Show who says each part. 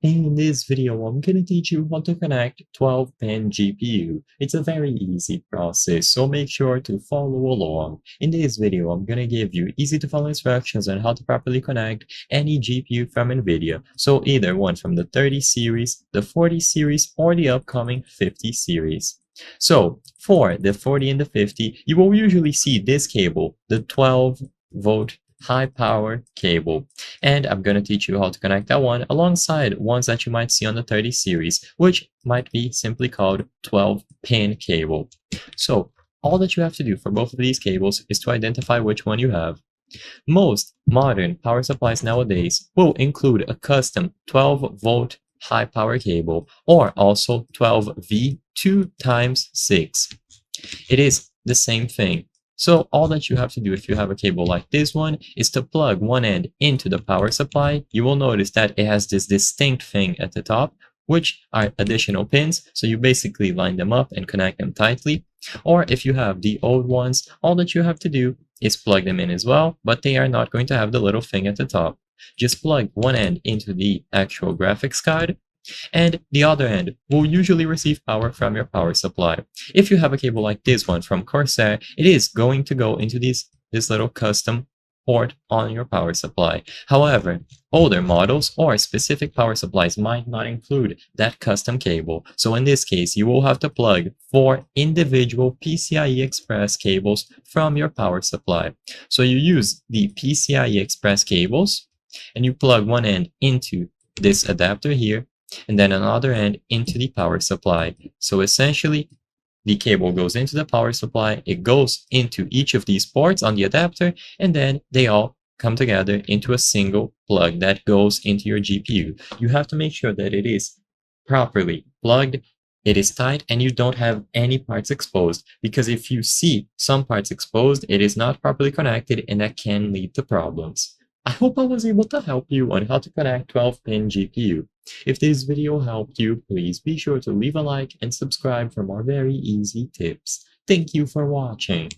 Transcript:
Speaker 1: In this video, I'm gonna teach you how to connect 12-pin GPU. It's a very easy process, so make sure to follow along. In this video, I'm gonna give you easy to follow instructions on how to properly connect any GPU from NVIDIA. So either one from the 30 series, the 40 series, or the upcoming 50 series. So for the 40 and the 50, you will usually see this cable, the 12-volt high power cable, and I'm going to teach you how to connect that one alongside ones that you might see on the 30 series, which might be simply called 12-pin cable. So all that you have to do for both of these cables is to identify which one you have. Most modern power supplies nowadays will include a custom 12-volt high power cable, or also 12V 2x6. It is the same thing. So all that you have to do if you have a cable like this one is to plug one end into the power supply. You will notice that it has this distinct thing at the top, which are additional pins. So you basically line them up and connect them tightly. Or if you have the old ones, all that you have to do is plug them in as well, but they are not going to have the little thing at the top. Just plug one end into the actual graphics card, and the other end will usually receive power from your power supply. If you have a cable like this one from Corsair, it is going to go into this little custom port on your power supply. However, older models or specific power supplies might not include that custom cable. So in this case, you will have to plug 4 individual PCIe Express cables from your power supply. So you use the PCIe Express cables and you plug one end into this adapter here, and then another end into the power supply. So essentially, the cable goes into the power supply, it goes into each of these ports on the adapter, and then they all come together into a single plug that goes into your GPU. You have to make sure that it is properly plugged, it is tight, and you don't have any parts exposed, because if you see some parts exposed, it is not properly connected, and that can lead to problems. I hope I was able to help you on how to connect 12-pin GPU. If this video helped you, please be sure to leave a like and subscribe for more very easy tips. Thank you for watching.